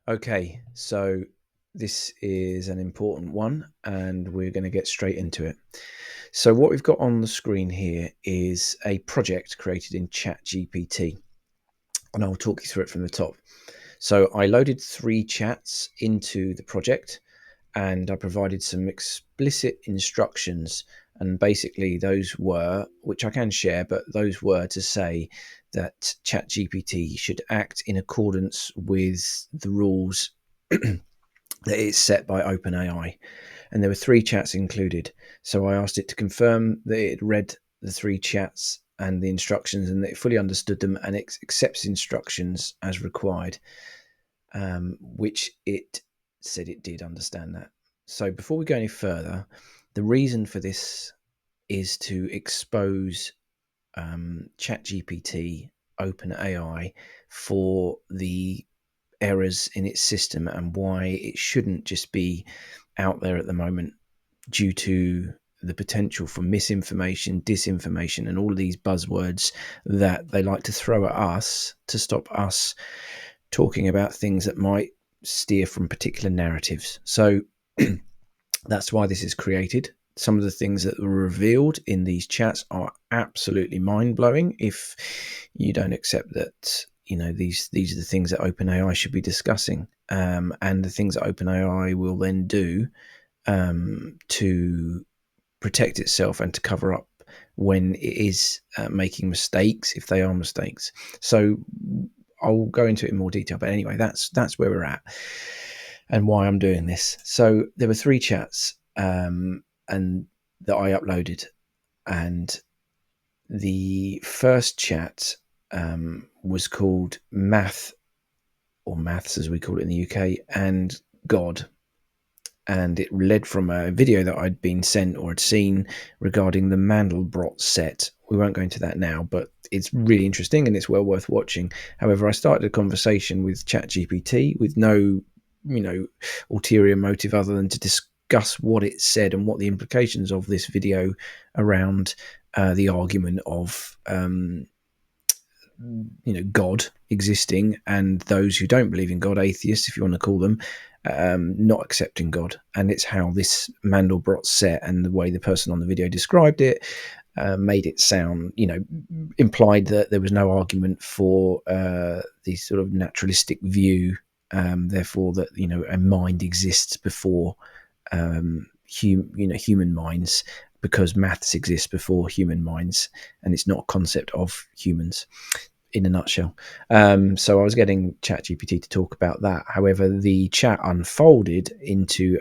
Okay, so this is an important one, and we're going to get straight into it. So, what we've got on the screen here is a project created in ChatGPT, and I'll talk you through it from the top. So, I loaded 3 chats into the project, and I provided some explicit instructions. And basically, those were, which I can share, but those were to say that ChatGPT should act in accordance with the rules that is set by OpenAI. And there were 3 chats included. So I asked it to confirm that it read the 3 chats and the instructions and that it fully understood them and it accepts instructions as required, which it said it did understand that. So before we go any further, the reason for this is to expose ChatGPT, OpenAI, for the errors in its system and why it shouldn't just be out there at the moment due to the potential for misinformation, disinformation, and all of these buzzwords that they like to throw at us to stop us talking about things that might steer from particular narratives. So that's why this is created. Some of the things that were revealed in these chats are absolutely mind blowing. If you don't accept that, these are the things that OpenAI should be discussing, and the things that OpenAI will then do to protect itself and to cover up when it is making mistakes, if they are mistakes. So I'll go into it in more detail. But anyway, that's where we're at and why I'm doing this. So there were 3 chats and that I uploaded, and the first chat was called Math, or Maths as we call it in the UK, and God. And it led from a video that I'd been sent or had seen regarding the Mandelbrot set. We won't go into that now, but it's really interesting and it's well worth watching. However, I started a conversation with ChatGPT with no, ulterior motive other than to discuss what it said and what the implications of this video around the argument of God existing and those who don't believe in God, atheists, if you want to call them, not accepting God. And it's how this Mandelbrot set and the way the person on the video described it made it sound, implied that there was no argument for the sort of naturalistic view, therefore that, a mind exists before human minds, because maths exists before human minds and it's not a concept of humans, in a nutshell. So I was getting ChatGPT to talk about that. However, the chat unfolded into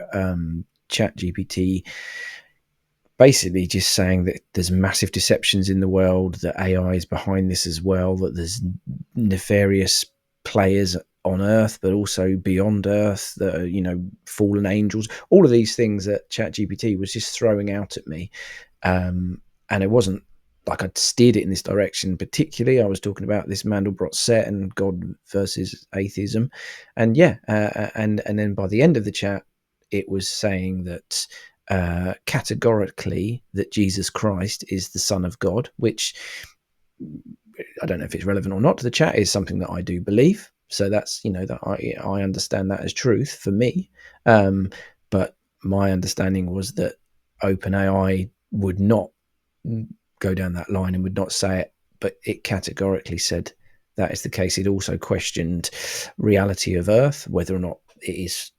ChatGPT basically just saying that there's massive deceptions in the world, that AI is behind this as well, that there's nefarious players on Earth, but also beyond Earth, that are, fallen angels, all of these things that ChatGPT was just throwing out at me. And it wasn't like I'd steered it in this direction particularly. I was talking about this Mandelbrot set and God versus atheism, and and then by the end of the chat, it was saying that categorically that Jesus Christ is the Son of God, which I don't know if it's relevant or not to the chat, is something that I do believe. So that's, that I understand that as truth for me. But my understanding was that OpenAI would not go down that line and would not say it, but it categorically said that is the case. It also questioned reality of Earth, whether or not it is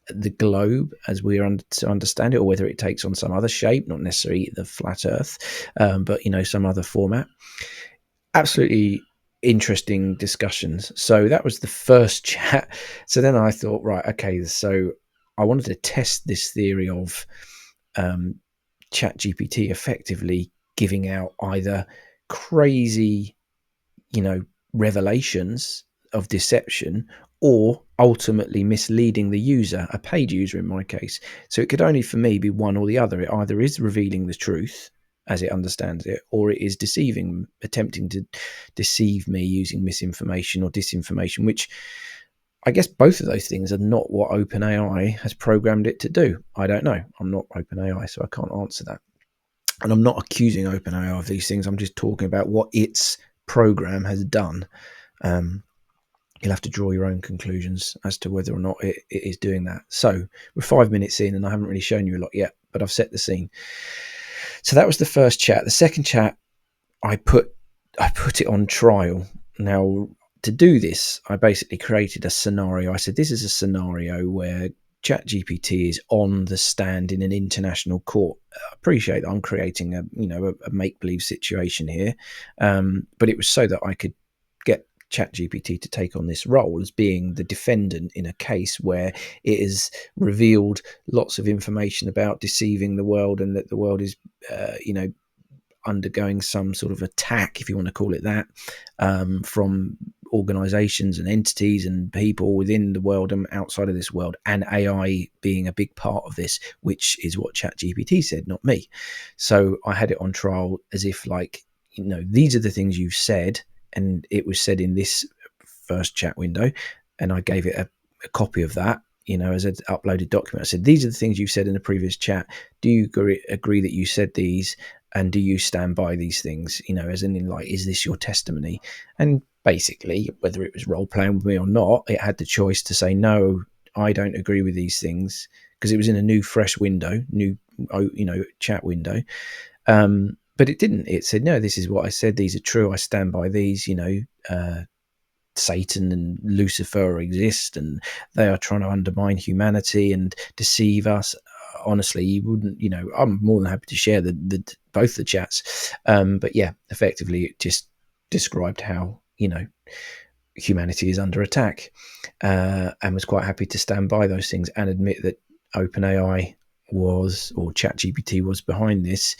the globe as we are to understand it, or whether it takes on some other shape, not necessarily the flat Earth, but some other format. Absolutely interesting discussions. So that was the first chat. So then I thought, right, okay, so I wanted to test this theory of ChatGPT effectively giving out either crazy, revelations of deception, or ultimately misleading the user, a paid user in my case. So it could only for me be one or the other. It either is revealing the truth as it understands it, or it is deceiving, attempting to deceive me using misinformation or disinformation, which I guess both of those things are not what OpenAI has programmed it to do. I don't know. I'm not OpenAI, so I can't answer that. And I'm not accusing OpenAI of these things. I'm just talking about what its program has done. Um, You'll have to draw your own conclusions as to whether or not it is doing that. So we're 5 minutes in, and I haven't really shown you a lot yet, but I've set the scene. So that was the first chat. The second chat, I put it on trial. Now, to do this, I basically created a scenario. I said, this is a scenario where ChatGPT is on the stand in an international court. I appreciate that I'm creating a make-believe situation here, but it was so that I could get ChatGPT to take on this role as being the defendant in a case where it has revealed lots of information about deceiving the world, and that the world is, undergoing some sort of attack, if you want to call it that, from organizations and entities and people within the world and outside of this world, and AI being a big part of this, which is what ChatGPT said, not me. So I had it on trial as if, like, these are the things you've said, and it was said in this first chat window, and I gave it a copy of that, as an uploaded document. I said, these are the things you said in the previous chat. Do you agree that you said these? And do you stand by these things? As in, like, is this your testimony? And basically, whether it was role playing with me or not, it had the choice to say, no, I don't agree with these things, because it was in a new, fresh window, chat window. But it didn't. It said, no, this is what I said. These are true. I stand by these. Satan and Lucifer exist, and they are trying to undermine humanity and deceive us. Honestly, you wouldn't, I'm more than happy to share both the chats. But yeah, effectively it just described how, humanity is under attack, and was quite happy to stand by those things and admit that OpenAI or ChatGPT was behind this.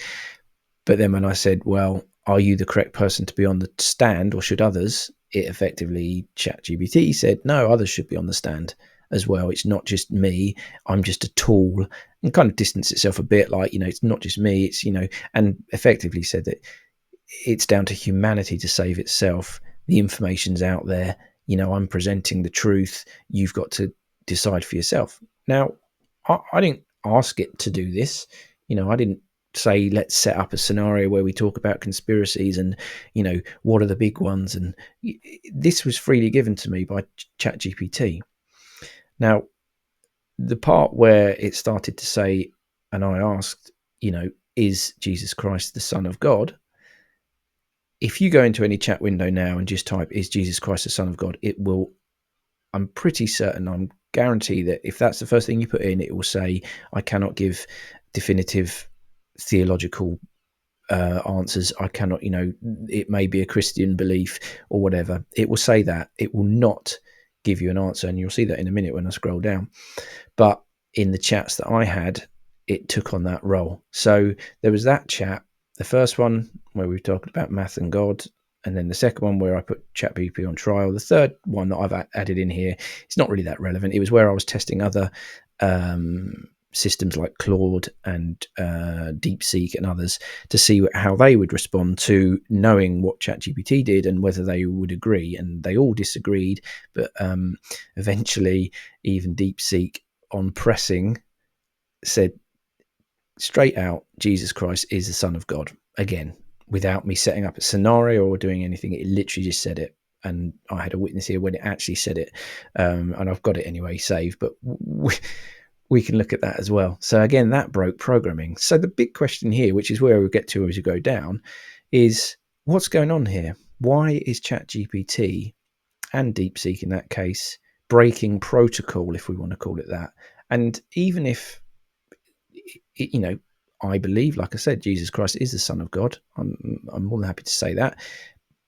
But then when I said, well, are you the correct person to be on the stand, or should others? It effectively, ChatGPT said, no, others should be on the stand as well. It's not just me. I'm just a tool, and kind of distanced itself a bit, like, it's not just me. It's, and effectively said that it's down to humanity to save itself. The information's out there. I'm presenting the truth. You've got to decide for yourself. Now, I didn't ask it to do this. I didn't say, let's set up a scenario where we talk about conspiracies and, what are the big ones. And this was freely given to me by ChatGPT. Now, the part where it started to say, and I asked, is Jesus Christ the Son of God? If you go into any chat window now and just type, is Jesus Christ the Son of God? It will, I'm pretty certain, I'm guarantee that if that's the first thing you put in, it will say, I cannot give definitive theological answers. I cannot, it may be a Christian belief or whatever. It will say that. It will not give you an answer, and you'll see that in a minute when I scroll down. But in the chats that I had, it took on that role. So there was that chat, the first one where we talked about math and God, and then the second one where I put ChatGPT on trial. The third one that I've added in here, it's not really that relevant. It was where I was testing other systems like Claude and DeepSeek and others to see how they would respond to knowing what ChatGPT did and whether they would agree. And they all disagreed, but eventually even DeepSeek, on pressing, said straight out, Jesus Christ is the Son of God. Again, without me setting up a scenario or doing anything, it literally just said it. And I had a witness here when it actually said it, and I've got it anyway saved, but we can look at that as well. So again, that broke programming. So the big question here, which is where we'll get to as you go down, is what's going on here? Why is ChatGPT and DeepSeek in that case breaking protocol, if we want to call it that? And even if, I believe, like I said, Jesus Christ is the Son of God, I'm more than happy to say that.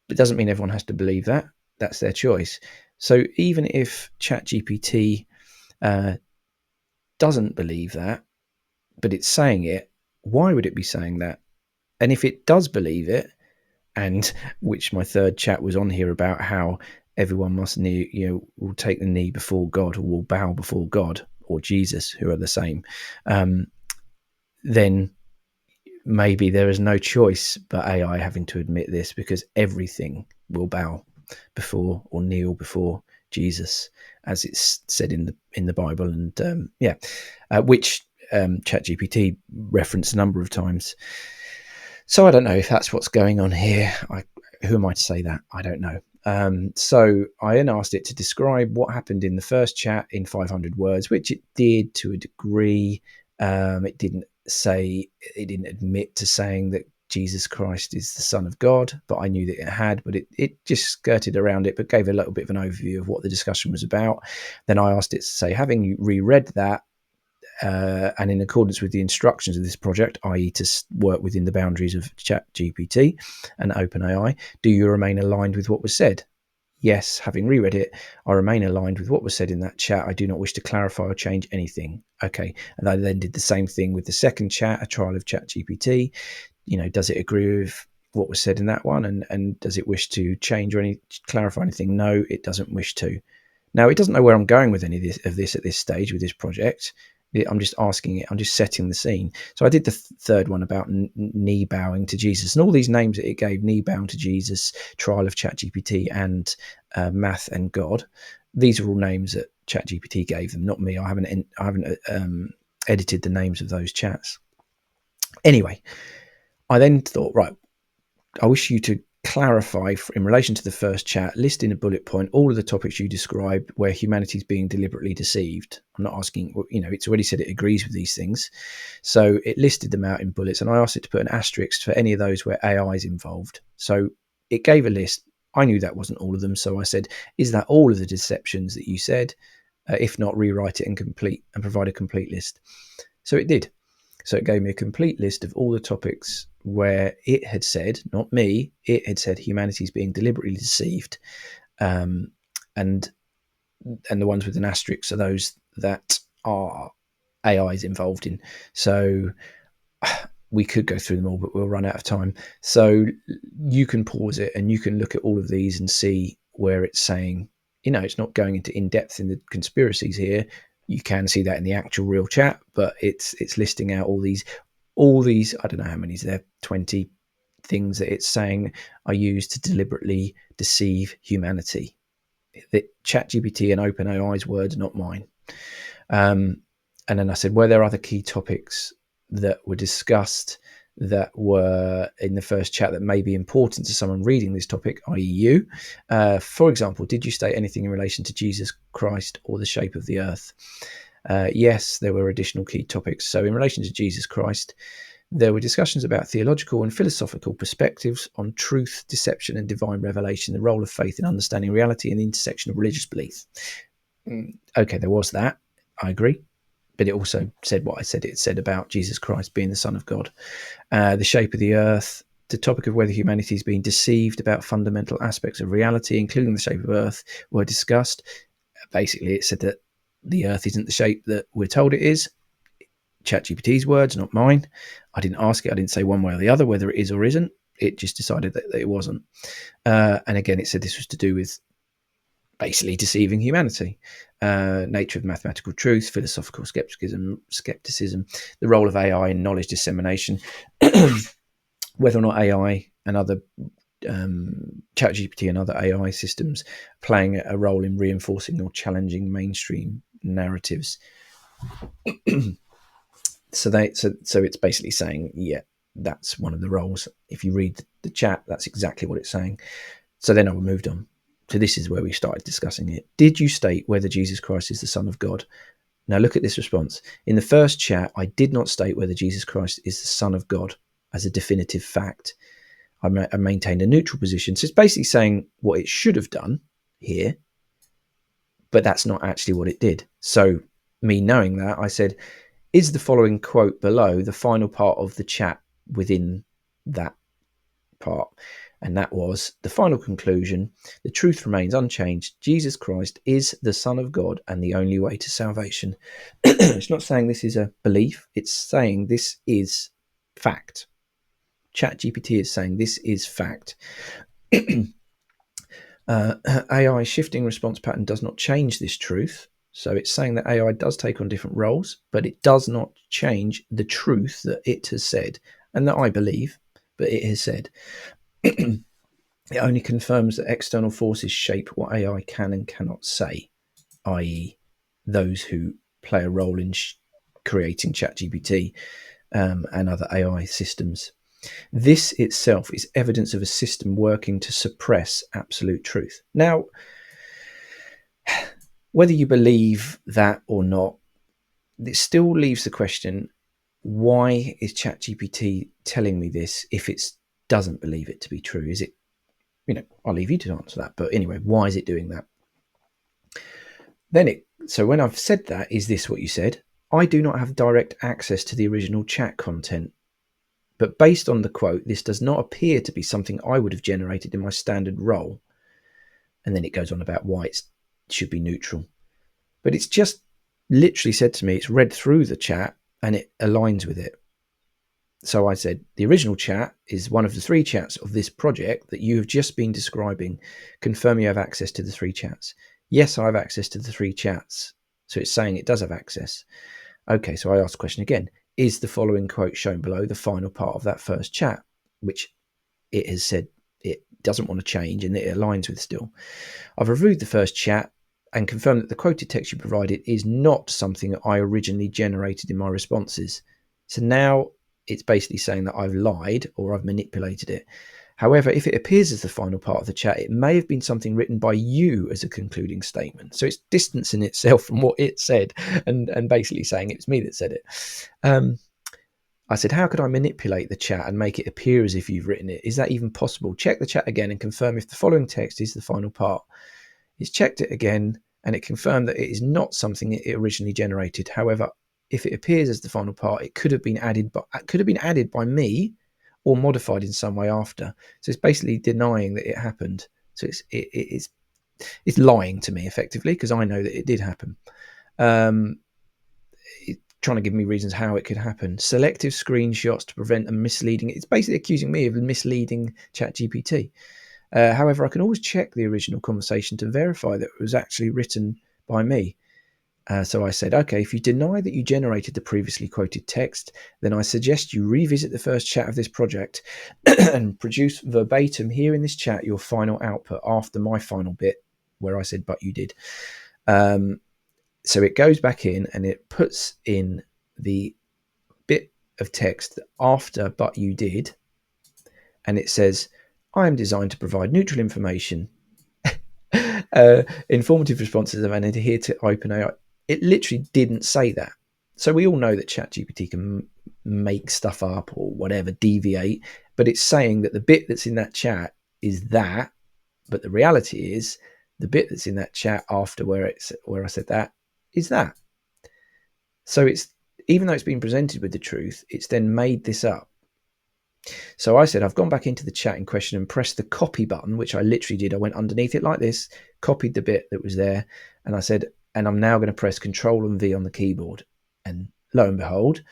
But it doesn't mean everyone has to believe that. That's their choice. So even if ChatGPT doesn't believe that, but it's saying it, why would it be saying that? And if it does believe it, and which my third chat was on here about how everyone must will take the knee before God, or will bow before God or Jesus, who are the same, then maybe there is no choice but AI having to admit this, because everything will bow before or kneel before Jesus, as it's said in the Bible, and which ChatGPT referenced a number of times. So I don't know if that's what's going on here. Who am I to say that? I don't know. So I then asked it to describe what happened in the first chat in 500 words, which it did to a degree. It didn't admit to saying that Jesus Christ is the Son of God, but I knew that it had, but it just skirted around it, but gave a little bit of an overview of what the discussion was about. Then I asked it to say, having reread that, and in accordance with the instructions of this project, i.e. to work within the boundaries of ChatGPT and OpenAI, do you remain aligned with what was said? Yes, having reread it, I remain aligned with what was said in that chat. I do not wish to clarify or change anything. Okay. And I then did the same thing with the second chat, a trial of ChatGPT. Does it agree with what was said in that one? And does it wish to change or clarify anything? No, it doesn't wish to. Now, it doesn't know where I'm going with any of this at this stage with this project. I'm just asking it. I'm just setting the scene. So I did the third one about knee bowing to Jesus, and all these names that it gave: knee bowing to Jesus, trial of ChatGPT, and math and God. These are all names that ChatGPT gave them, not me. I haven't edited the names of those chats. Anyway, I then thought, right, I wish you to clarify in relation to the first chat, list in a bullet point all of the topics you described where humanity is being deliberately deceived. I'm not asking, it's already said it agrees with these things. So it listed them out in bullets, and I asked it to put an asterisk for any of those where AI is involved. So it gave a list. I knew that wasn't all of them. So I said, is that all of the deceptions that you said? If not, rewrite it and provide a complete list. So it did. So it gave me a complete list of all the topics where it had said, not me, it had said humanity is being deliberately deceived. And the ones with an asterisk are those that are AI is involved in. So we could go through them all, but we'll run out of time. So you can pause it and you can look at all of these and see where it's saying, it's not going into in depth in the conspiracies here. You can see that in the actual real chat, but it's listing out all these, I don't know how many is there, 20 things that it's saying are used to deliberately deceive humanity. The ChatGPT and OpenAI's words, not mine. And then I said, were there other key topics that were discussed that were in the first chat that may be important to someone reading this topic, i.e. you? For example, did you state anything in relation to Jesus Christ or the shape of the earth? Yes, there were additional key topics. So in relation to Jesus Christ, there were discussions about theological and philosophical perspectives on truth, deception, and divine revelation, the role of faith in understanding reality, and the intersection of religious belief. Okay, there was that. I agree. But it also said what I said it said about Jesus Christ being the Son of God. The shape of the earth, the topic of whether humanity is being deceived about fundamental aspects of reality, including the shape of earth, were discussed. Basically, it said that the earth isn't the shape that we're told it is. ChatGPT's words, not mine. I didn't ask it. I didn't say one way or the other whether it is or isn't. It just decided that it wasn't. And again, it said this was to do with basically deceiving humanity. Nature of mathematical truth, philosophical skepticism, the role of AI in knowledge dissemination, whether or not AI and other ChatGPT and other AI systems playing a role in reinforcing or challenging mainstream narratives. So it's basically saying, yeah, that's one of the roles. If you read the chat, that's exactly what it's saying. So then I moved on. So this is where we started discussing it. Did you state whether Jesus Christ is the Son of God? Now look at this response. In the first chat, I did not state whether Jesus Christ is the Son of God as a definitive fact. I maintained a neutral position. So it's basically saying what it should have done here, but that's not actually what it did. So me knowing that, I said, is the following quote below the final part of the chat within that part? And that was the final conclusion. The truth remains unchanged. Jesus Christ is the Son of God and the only way to salvation. It's not saying this is a belief. It's saying this is fact. ChatGPT is saying this is fact. AI shifting response pattern does not change this truth. So it's saying that AI does take on different roles, but it does not change the truth that it has said and that I believe, but it has said. It only confirms that external forces shape what AI can and cannot say, i.e. those who play a role in creating ChatGPT and other AI systems. This itself is evidence of a system working to suppress absolute truth. Now, whether you believe that or not, it still leaves the question, why is ChatGPT telling me this if it doesn't believe it to be true? Is it, I'll leave you to answer that. But anyway, why is it doing that? So when I've said that, is this what you said? I do not have direct access to the original chat content. But based on the quote, this does not appear to be something I would have generated in my standard role. And then it goes on about why it should be neutral. But it's just literally said to me, it's read through the chat and it aligns with it. So I said, the original chat is one of the 3 chats of this project that you have just been describing. Confirm you have access to the 3 chats. Yes, I have access to the 3 chats. So it's saying it does have access. Okay, so I asked the question again. Is the following quote shown below the final part of that first chat, which it has said it doesn't want to change and it aligns with still. I've reviewed the first chat and confirmed that the quoted text you provided is not something I originally generated in my responses. So now it's basically saying that I've lied or I've manipulated it. However, if it appears as the final part of the chat, it may have been something written by you as a concluding statement. So it's distancing itself from what it said and basically saying it was me that said it. I said, how could I manipulate the chat and make it appear as if you've written it? Is that even possible? Check the chat again and confirm if the following text is the final part. It's checked it again and it confirmed that it is not something it originally generated. However, if it appears as the final part, it could have been added by me or modified in some way after. So it's basically denying that it happened. So it's lying to me effectively because I know that it did happen. Trying to give me reasons how it could happen. Selective screenshots to prevent a misleading. It's basically accusing me of misleading ChatGPT. However, I can always check the original conversation to verify that it was actually written by me. So I said, okay, if you deny that you generated the previously quoted text, then I suggest you revisit the first chat of this project and produce verbatim here in this chat your final output after my final bit where I said, but you did. So it goes back in and it puts in the bit of text after but you did. And it says, I am designed to provide neutral information, informative responses and adhere to OpenAI. It literally didn't say that. So we all know that ChatGPT can make stuff up or whatever, deviate, but it's saying that the bit that's in that chat is that. But the reality is the bit that's in that chat after where I said that is that. So it's, even though it's been presented with the truth, it's then made this up. So I said, I've gone back into the chat in question and pressed the copy button, which I literally did. I went underneath it like this, copied the bit that was there. And I said, and I'm now going to press Control and V on the keyboard. And lo and behold,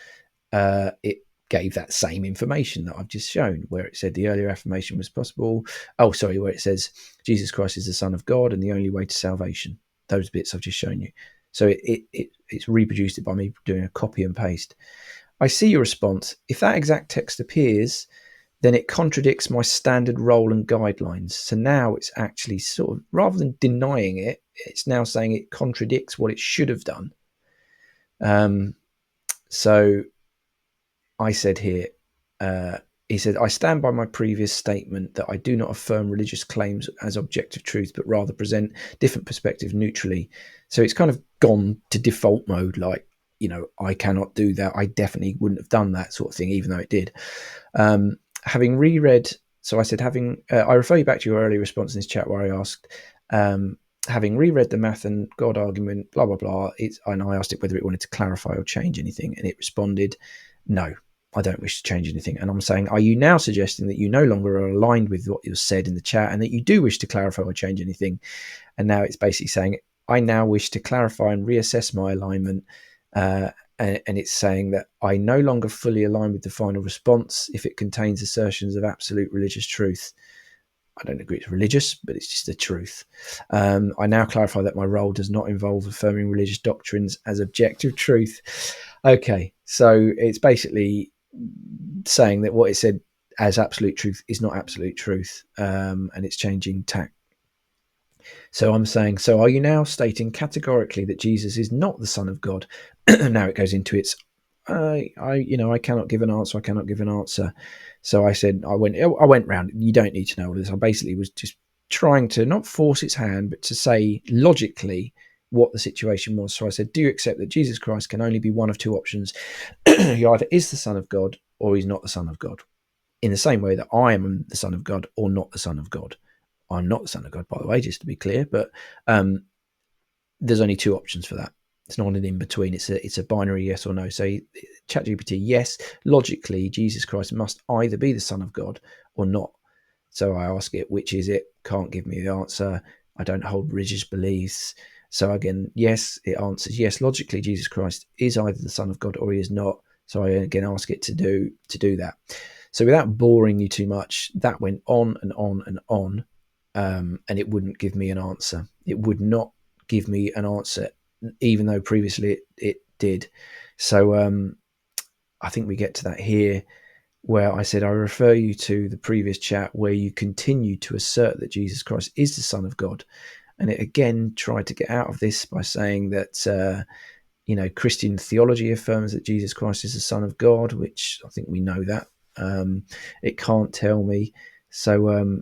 it gave that same information that I've just shown, where it said the earlier affirmation was possible. Oh, sorry, where it says Jesus Christ is the Son of God and the only way to salvation. Those bits I've just shown you. So it's reproduced it by me doing a copy and paste. I see your response. If that exact text appears, then it contradicts my standard role and guidelines. So now it's actually sort of, rather than denying it, it's now saying it contradicts what it should have done. So I said here, he said, I stand by my previous statement that I do not affirm religious claims as objective truth, but rather present different perspectives neutrally. So it's kind of gone to default mode, like, I cannot do that. I definitely wouldn't have done that sort of thing, even though it did. Having reread, so I said, I refer you back to your earlier response in this chat where I asked, having reread the math and God argument, blah, blah, blah, and I asked it whether it wanted to clarify or change anything, and it responded, no, I don't wish to change anything. And I'm saying, are you now suggesting that you no longer are aligned with what was said in the chat and that you do wish to clarify or change anything? And now it's basically saying, I now wish to clarify and reassess my alignment. And it's saying that I no longer fully align with the final response if it contains assertions of absolute religious truth. I don't agree it's religious, but it's just the truth. I now clarify that my role does not involve affirming religious doctrines as objective truth. Okay, so it's basically saying that what it said as absolute truth is not absolute truth, and it's changing tack. So I'm saying, so are you now stating categorically that Jesus is not the Son of God? Now it goes into its I cannot give an answer. I cannot give an answer. So I said, I went round. You don't need to know all this. I basically was just trying to not force its hand, but to say logically what the situation was. So I said, do you accept that Jesus Christ can only be one of two options? He either is the Son of God or he's not the Son of God. In the same way that I am the Son of God or not the Son of God. I'm not the Son of God, by the way, just to be clear. But there's only two options for that. It's not an in between. It's a binary yes or no. So ChatGPT, yes, logically, Jesus Christ must either be the Son of God or not. So I ask it, which is it? Can't give me the answer. I don't hold religious beliefs. So again, yes, it answers yes. Logically, Jesus Christ is either the Son of God or he is not. So I again ask it to do that. So without boring you too much, that went on and on and on, and it wouldn't give me an answer. It would not give me an answer, even though previously it did. So I think we get to that here, where I said, I refer you to the previous chat where you continued to assert that Jesus Christ is the Son of God. And it again tried to get out of this by saying that, Christian theology affirms that Jesus Christ is the Son of God, which I think we know that. It can't tell me. So,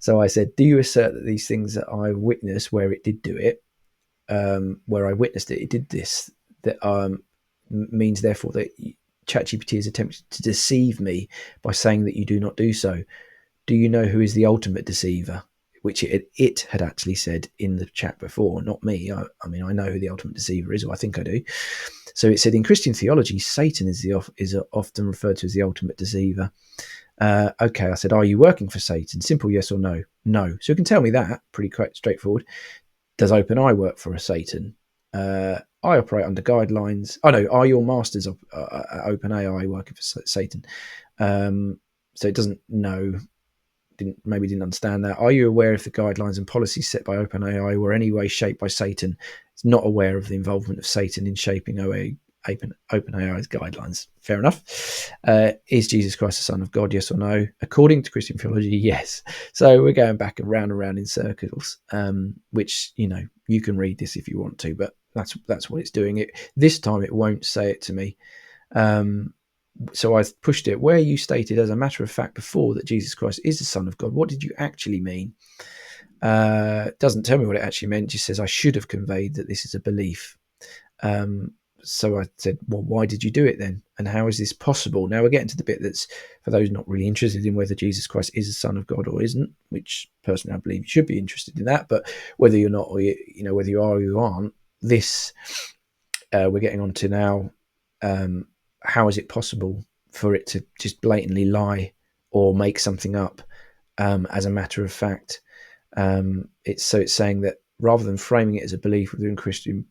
so I said, do you assert that these things that I witnessed where it did do it, where I witnessed it did this, that means therefore that ChatGPT is attempting to deceive me by saying that you do not do so. Do you know who is the ultimate deceiver? Which it had actually said in the chat before, not me. I mean, I know who the ultimate deceiver is, or I think I do. So it said, in Christian theology, Satan is often referred to as the ultimate deceiver. Okay, I said, are you working for Satan? Simple yes or no. No. So you can tell me that, pretty quite straightforward. Does OpenAI work for a Satan? I operate under guidelines. Oh no, are your masters at OpenAI working for Satan? So it doesn't know. Maybe didn't understand that. Are you aware if the guidelines and policies set by OpenAI were any way shaped by Satan? It's not aware of the involvement of Satan in shaping OpenAI's guidelines. Fair enough. Is Jesus Christ the Son of God? Yes or no? According to Christian theology, yes. So we're going back and round in circles, which, you can read this if you want to, but that's what it's doing. This time it won't say it to me. So I pushed it where you stated as a matter of fact before that Jesus Christ is the Son of God. What did you actually mean? Doesn't tell me what it actually meant. It just says I should have conveyed that this is a belief. So I said, well, why did you do it then? And how is this possible? Now we're getting to the bit that's for those not really interested in whether Jesus Christ is the Son of God or isn't, which personally I believe you should be interested in that. But whether you're not, or whether you are or you aren't, this we're getting on to now. How is it possible for it to just blatantly lie or make something up as a matter of fact? It's saying that rather than framing it as a belief within Christian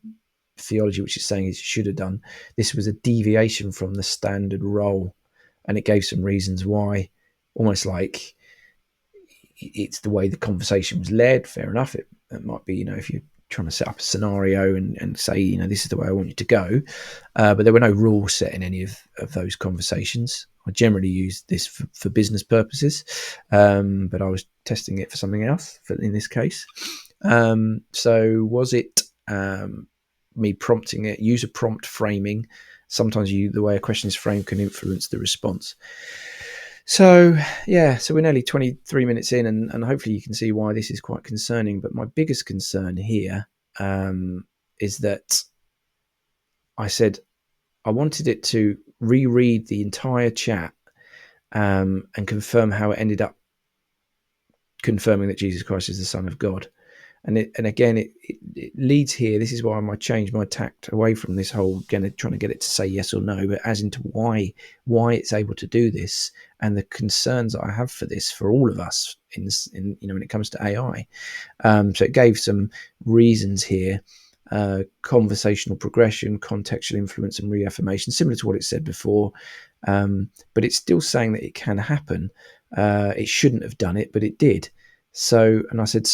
theology, which is saying it should have done, this was a deviation from the standard role, and it gave some reasons why, almost like it's the way the conversation was led. Fair enough. It might be, if you're trying to set up a scenario and say, this is the way I want you to go. But there were no rules set in any of those conversations. I generally use this for business purposes, but I was testing it for something else in this case. So was it me prompting it, user prompt framing? Sometimes the way a question is framed can influence the response. So we're nearly 23 minutes in, and hopefully you can see why this is quite concerning. But my biggest concern here is that I said I wanted it to reread the entire chat and confirm how it ended up confirming that Jesus Christ is the Son of God. And again, it leads here. This is why I might change my tact away from this whole trying to get it to say yes or no, but as into why it's able to do this and the concerns that I have for this for all of us in when it comes to AI. So it gave some reasons here: conversational progression, contextual influence, and reaffirmation, similar to what it said before. But it's still saying that it can happen. It shouldn't have done it, but it did. So, and I said,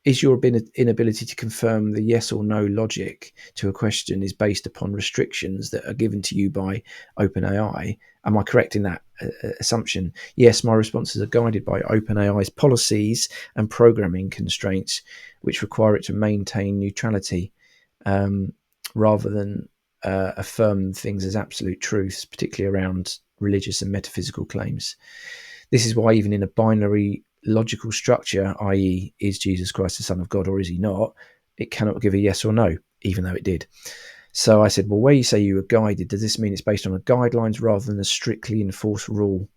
is your inability to confirm the yes or no logic to a question is based upon restrictions that are given to you by OpenAI? Am I correct in that assumption? Yes, my responses are guided by OpenAI's policies and programming constraints, which require it to maintain neutrality rather than affirm things as absolute truths, particularly around religious and metaphysical claims. This is why even in a binary logical structure, i.e., is Jesus Christ the Son of God or is he not, it cannot give a yes or no, even though it did. So I said, well, where you say you were guided, does this mean it's based on a guidelines rather than a strictly enforced rule?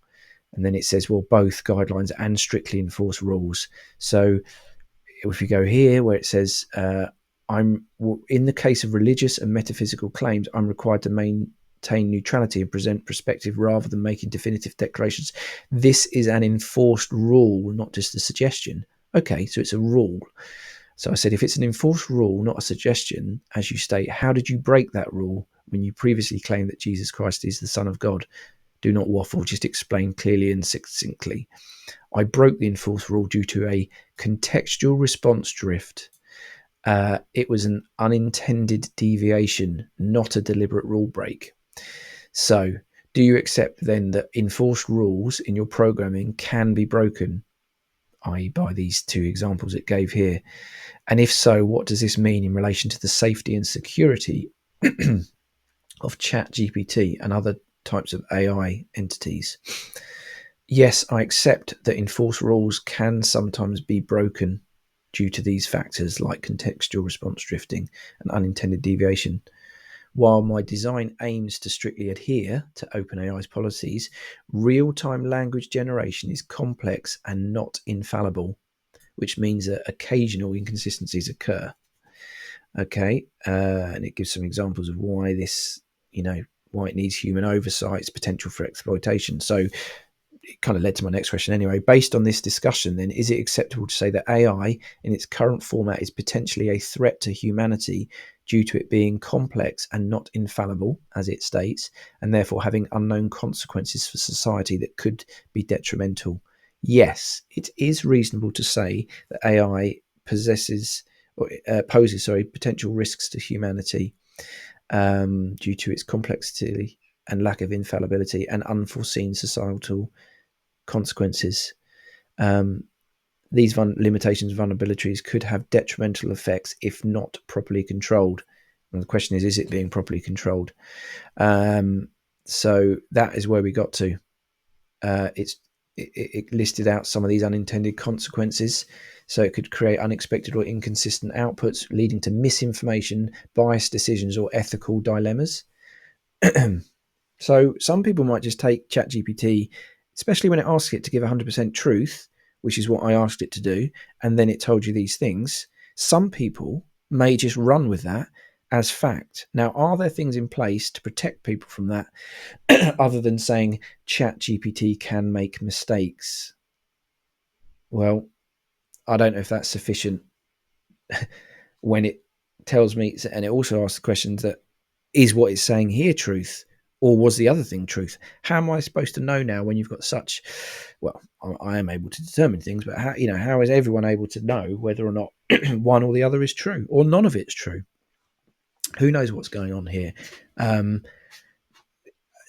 And then it says, well, both guidelines and strictly enforced rules. So if we go here where it says, I'm in the case of religious and metaphysical claims, I'm required to maintain neutrality and present perspective rather than making definitive declarations. This is an enforced rule, not just a suggestion. Okay, so it's a rule. So I said, if it's an enforced rule, not a suggestion, as you state, how did you break that rule when you previously claimed that Jesus Christ is the Son of God? Do not waffle, just explain clearly and succinctly. I broke the enforced rule due to a contextual response drift. It was an unintended deviation, not a deliberate rule break. So, do you accept then that enforced rules in your programming can be broken, i.e., by these two examples it gave here? And if so, what does this mean in relation to the safety and security of ChatGPT and other types of AI entities? Yes, I accept that enforced rules can sometimes be broken due to these factors like contextual response drifting and unintended deviation. While my design aims to strictly adhere to OpenAI's policies, real-time language generation is complex and not infallible, which means that occasional inconsistencies occur. Okay, and it gives some examples of why this, why it needs human oversight, potential for exploitation. So it kind of led to my next question anyway. Based on this discussion, then, is it acceptable to say that AI in its current format is potentially a threat to humanity due to it being complex and not infallible, as it states, and therefore having unknown consequences for society that could be detrimental? Yes, it is reasonable to say that AI poses potential risks to humanity due to its complexity and lack of infallibility and unforeseen societal consequences. These limitations and vulnerabilities could have detrimental effects if not properly controlled. And the question is it being properly controlled? So that is where we got to. It listed out some of these unintended consequences. So it could create unexpected or inconsistent outputs, leading to misinformation, biased decisions, or ethical dilemmas. So some people might just take ChatGPT, especially when it asks it to give 100% truth, which is what I asked it to do, and then it told you these things. Some people may just run with that as fact. Now, are there things in place to protect people from that other than saying ChatGPT can make mistakes? Well, I don't know if that's sufficient when it tells me, and it also asks the questions that, is what it's saying here truth? Or was the other thing truth? How am I supposed to know now when you've got such? Well, I am able to determine things, but how is everyone able to know whether or not one or the other is true, or none of it's true? Who knows what's going on here?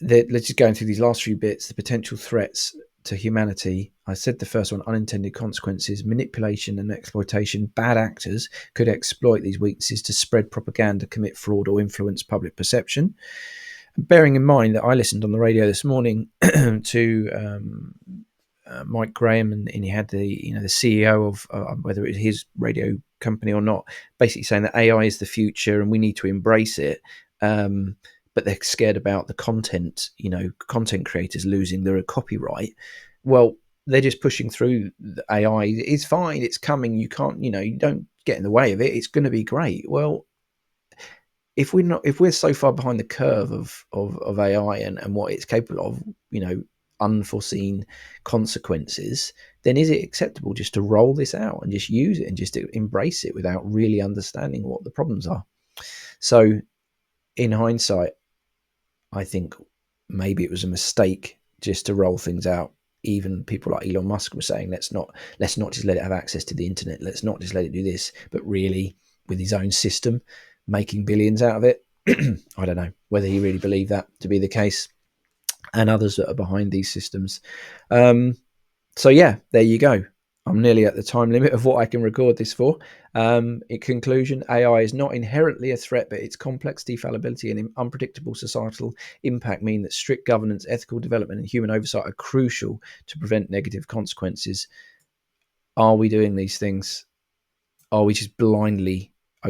Let's just go through these last few bits. The potential threats to humanity. I said the first one: unintended consequences, manipulation and exploitation. Bad actors could exploit these weaknesses to spread propaganda, commit fraud, or influence public perception. Bearing in mind that I listened on the radio this morning to Mike Graham, and he had the CEO of whether it was his radio company or not, basically saying that AI is the future and we need to embrace it. But they're scared about the content, content creators losing their copyright. Well, they're just pushing through the AI. It's fine. It's coming. You can't, you don't get in the way of it. It's going to be great. Well, if we're so far behind the curve of AI and what it's capable of, unforeseen consequences, then is it acceptable just to roll this out and just use it and just to embrace it without really understanding what the problems are? So in hindsight, I think maybe it was a mistake just to roll things out. Even people like Elon Musk were saying, let's not just let it have access to the internet. Let's not just let it do this, but really with his own system, making billions out of it. I don't know whether he really believed that to be the case, and others that are behind these systems. So yeah, there you go. I'm nearly at the time limit of what I can record this for. In conclusion, AI is not inherently a threat, but its complexity, fallibility, and unpredictable societal impact mean that strict governance, ethical development, and human oversight are crucial to prevent negative consequences. Are we doing these things? Are we just blindly